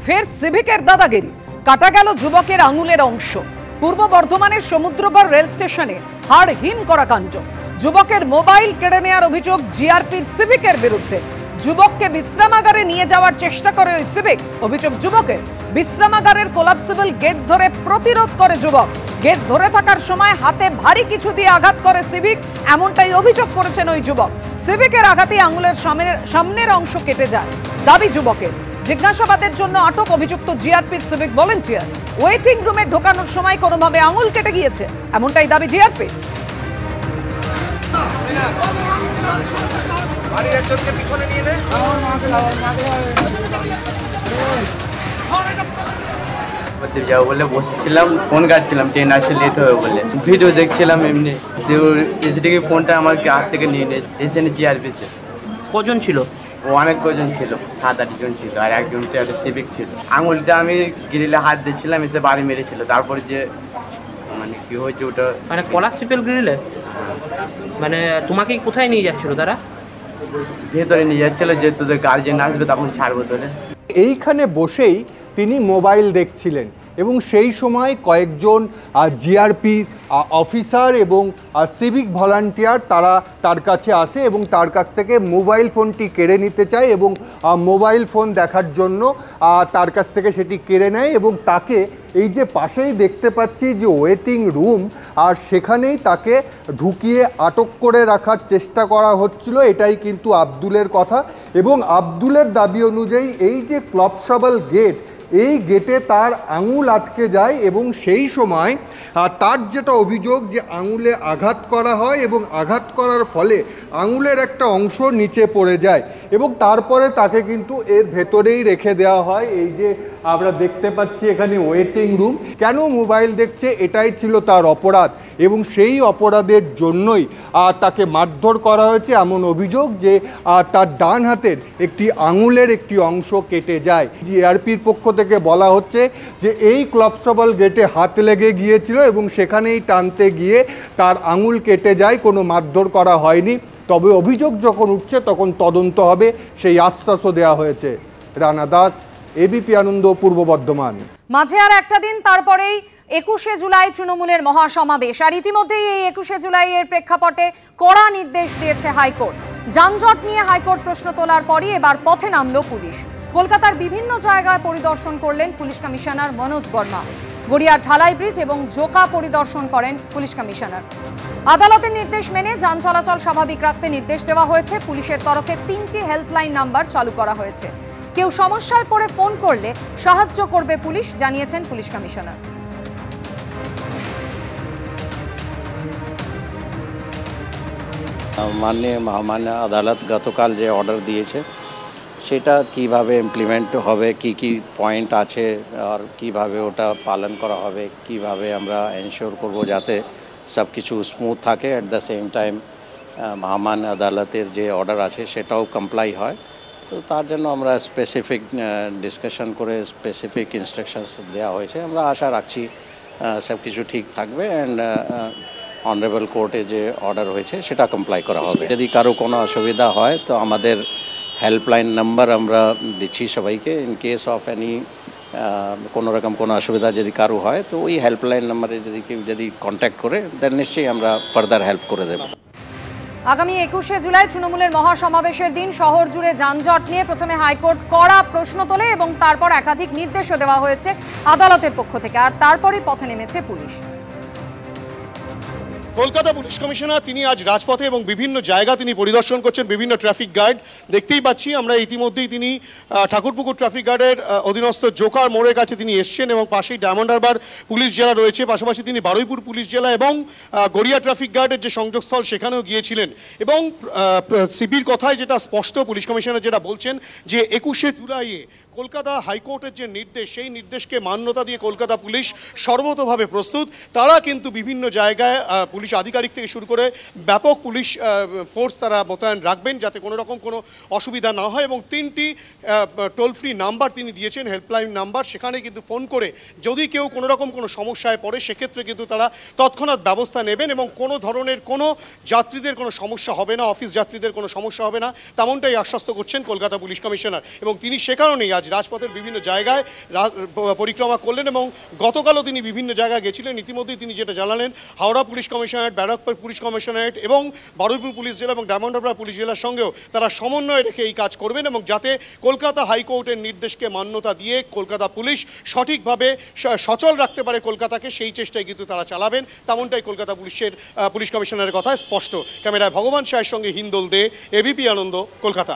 ফের সিভিকের দাদাগিরি, কাটা গেল যুবকের আঙুলের অংশ। পূর্ব বর্ধমানের সমুদ্রগড় রেল স্টেশনে হাড় হিম করা কাণ্ড। যুবকের মোবাইল কেড়ে নেওয়ার অভিযোগ জিআরপির সিভিকের বিরুদ্ধে। যুবককে বিশ্রামাগারে নিয়ে যাওয়ার চেষ্টা করে ওই সিভিক। অভিযোগ যুবকের, বিশ্রামাগারের কোলাপসিবল গেট ধরে প্রতিরোধ করে যুবক। গেট ধরে থাকার সময় হাতে ভারী কিছু দিয়ে আঘাত করে সিভিক, এমনটাই অভিযোগ করেছেন ওই যুবক। সিভিকের আঘাতে আঙুলের সামনের অংশ কেটে যায়, দাবি যুবকের। জিজ্ঞাসাবাদের জন্য আটক অভিযুক্ত জিআরপির সিভিক ভলেন্টিয়ার। ওয়েটিং রুমে ঢোকানোর সময় কোনোভাবে আঙুল কেটে গিয়েছে, এমনটাই দাবি জিআরপি। যাবো বলে বসেছিলাম, ফোন কাটছিলাম, ট্রেন আসতে লেট হবে বলে ভিডিও দেখছিলাম। এমনি এসডিকে ফোনটা আমার হাত থেকে নিয়ে নিয়েছে জিআরপিতে। কজন ছিল? অনেক কজন ছিল, 7-8 জন ছিল, আর একজন সিভিক ছিল। আঙুলটা আমি গ্রিলে হাত দিচ্ছিলাম, এসে বাড়ি মেরেছিল। তারপরে যে মানে কি হয়েছে ওটা, মানে কোলাপসিবল গ্রিলে মানে তোমাকে কোথায় নিয়ে যাচ্ছিল তারা? ভেতরে নিয়ে যাচ্ছিল, যে তোদের গার্জেন আসবে তখন ছাড়বো তোলে। এইখানে বসেই তিনি মোবাইল দেখছিলেন এবং সেই সময় কয়েকজন জিআরপি অফিসার এবং সিভিক ভলান্টিয়ার তারা তার কাছে আসে এবং তার কাছ থেকে মোবাইল ফোনটি কেড়ে নিতে চায় এবং মোবাইল ফোন দেখার জন্য তার কাছ থেকে সেটি কেড়ে নেয় এবং তাকে এই যে পাশেই দেখতে পাচ্ছি যে ওয়েটিং রুম, আর সেখানেই তাকে ঢুকিয়ে আটক করে রাখার চেষ্টা করা হচ্ছিল। এটাই কিন্তু আব্দুলের কথা এবং আব্দুলের দাবি অনুযায়ী এই যে ক্লবসবল গেট, এই গেটে তার আঙুল আটকে যায় এবং সেই সময় তার যেটা অভিযোগ যে আঙুলে আঘাত করা হয় এবং আঘাত করার ফলে আঙুলের একটা অংশ নিচে পড়ে যায় এবং তারপরে তাকে কিন্তু এর ভেতরেই রেখে দেওয়া হয়। এই যে আমরা দেখতে পাচ্ছি এখানে ওয়েটিং রুম। কেন মোবাইল দেখছে, এটাই ছিল তার অপরাধ এবং সেই অপরাধের জন্যই তাকে মারধর করা হয়েছে এমন অভিযোগ যে তার ডান হাতের একটি আঙুলের একটি অংশ কেটে যায়। জিআরপির পক্ষ থেকে বলা হচ্ছে যে এই ক্লবসবল গেটে হাত লেগে গিয়েছিল এবং সেখানেই টানতে গিয়ে তার আঙুল কেটে যায়, কোনো মারধর করা হয়নি। তবে অভিযোগ যখন উঠছে তখন তদন্ত হবে, সেই আশ্বাসও দেওয়া হয়েছে। রানা দাস, এবিপি আনন্দ, পূর্ব বর্ধমান। মাঝে আর একটা দিন, তারপরেই 21শে জুলাই তৃণমূলের মহাসমাবেশ। আর ইতিমধ্যেই এই 21শে জুলাই এর প্রেক্ষাপটে কড়া নির্দেশ দিয়েছে হাইকোর্ট। যানজট নিয়ে হাইকোর্ট প্রশ্ন তোলার পরই এবার পথে নামলো পুলিশ। কলকাতার বিভিন্ন জায়গায় পরিদর্শন করলেন পুলিশ কমিশনার মনোজ বর্মা। গড়িয়ার ঢালাই ব্রিজ এবং জোকা পরিদর্শন করেন পুলিশ কমিশনার। আদালতের নির্দেশ মেনে যান চলাচল স্বাভাবিক রাখতে নির্দেশ দেওয়া হয়েছে। পুলিশের তরফে 3টি হেল্পলাইন নাম্বার চালু করা হয়েছে। কেউ সমস্যায় পড়ে ফোন করলে সাহায্য করবে পুলিশ, জানিয়েছেন পুলিশ কমিশনার। মাননীয় মহামান্য আদালত গতকাল যে অর্ডার দিয়েছে সেটা কিভাবে ইমপ্লিমেন্ট হবে, কি কি পয়েন্ট আছে আর কিভাবে ওটা পালন করা হবে, কিভাবে আমরা এনশিওর করব যাতে সব কিছু স্মুথ থাকে, অ্যাট দ্য সেম টাইম মহামান্য আদালতের যে অর্ডার আছে সেটাও কমপ্লাই হয়। তো তার জন্য আমরা স্পেসিফিক ডিসকাশন করে স্পেসিফিক ইনস্ট্রাকশনস দেওয়া হয়েছে। আমরা আশা রাখছি সব কিছু ঠিক থাকবে অ্যান্ড অনারেবল কোর্টে যে অর্ডার হয়েছে সেটা কমপ্লাই করা হবে। যদি কারো কোনো অসুবিধা হয় তো আমাদের হেল্পলাইন নাম্বার আমরা দিচ্ছি সবাইকে। ইন কেস অফ এনি কোনো রকম কোনো অসুবিধা যদি কারো হয় তো ওই হেল্পলাইন নাম্বারে যদি কেউ যদি কন্ট্যাক্ট করে দেন নিশ্চয়ই আমরা ফার্দার হেল্প করে দেব। আগামী 21শে জুলাই তৃণমূলের মহাসমাবেশের দিন শহর জুড়ে যানজট নিয়ে প্রথমে হাইকোর্ট কড়া প্রশ্ন তোলে এবং তারপর একাধিক নির্দেশও দেওয়া হয়েছে আদালতের পক্ষ থেকে। আর তারপরই পথে নেমেছে পুলিশ। কলকাতা পুলিশ কমিশনার তিনি আজ রাজপথে এবং বিভিন্ন জায়গা তিনি পরিদর্শন করছেন, বিভিন্ন ট্রাফিক গার্ড দেখতেই পাচ্ছি আমরা। ইতিমধ্যেই তিনি ঠাকুরপুকুর ট্রাফিক গার্ডের অধীনস্থ জোকার মোড়ের কাছে তিনি এসছেন এবং পাশেই ডায়মন্ড হারবার পুলিশ জেলা রয়েছে, পাশাপাশি তিনি বারুইপুর পুলিশ জেলা এবং গড়িয়া ট্রাফিক গার্ডের যে সংযোগস্থল সেখানেও গিয়েছিলেন। এবং সিপির কথায় যেটা স্পষ্ট, পুলিশ কমিশনার যেটা বলছেন যে 21শে জুলাইয়ে কলকাতা হাইকোর্টের যে নির্দেশ, সেই নির্দেশকে মান্যতা দিয়ে কলকাতা পুলিশ সর্বতোভাবে প্রস্তুত। তারা কিন্তু বিভিন্ন জায়গায় পুলিশ আধিকারিক থেকে শুরু করে ব্যাপক পুলিশ ফোর্স তারা মোতায়েন রাখবেন যাতে কোনো রকম কোনো অসুবিধা না হয়। এবং 3টি টোল ফ্রি নাম্বার তিনি দিয়েছেন, হেল্পলাইন নাম্বার। সেখানে কিন্তু ফোন করে যদি কেউ কোনো রকম কোনো সমস্যায় পড়ে সেক্ষেত্রে কিন্তু তারা তৎক্ষণাৎ ব্যবস্থা নেবেন এবং কোনো ধরনের কোনো যাত্রীদের কোনো সমস্যা হবে না, অফিস যাত্রীদের কোনো সমস্যা হবে না, তেমনটাই আশ্বস্ত করছেন কলকাতা পুলিশ কমিশনার। এবং তিনি সে কারণেই আজ রাজপথের বিভিন্ন জায়গায় পরিক্রমা করলেন এবং গতকালও তিনি বিভিন্ন জায়গায় গেছিলেন। ইতিমধ্যেই তিনি যেটা জানালেন, Howrah police commissionerate, Barrackpore police commissionerate এবং বারুইপুর পুলিশ জেলা এবং ডায়মন্ড হারবার পুলিশ জেলার সঙ্গেও তারা সমন্বয় রেখে এই কাজ করবেন এবং যাতে কলকাতা হাইকোর্টের নির্দেশকে মান্যতা দিয়ে কলকাতা পুলিশ সঠিকভাবে সচল রাখতে পারে কলকাতাকে, সেই চেষ্টায় কিন্তু তারা চালাবেন, তেমনটাই কলকাতা পুলিশ কমিশনারের কথায় স্পষ্ট। ক্যামেরায় ভগবান শাহের সঙ্গে হিন্দোল দে, এবিপি আনন্দ, কলকাতা।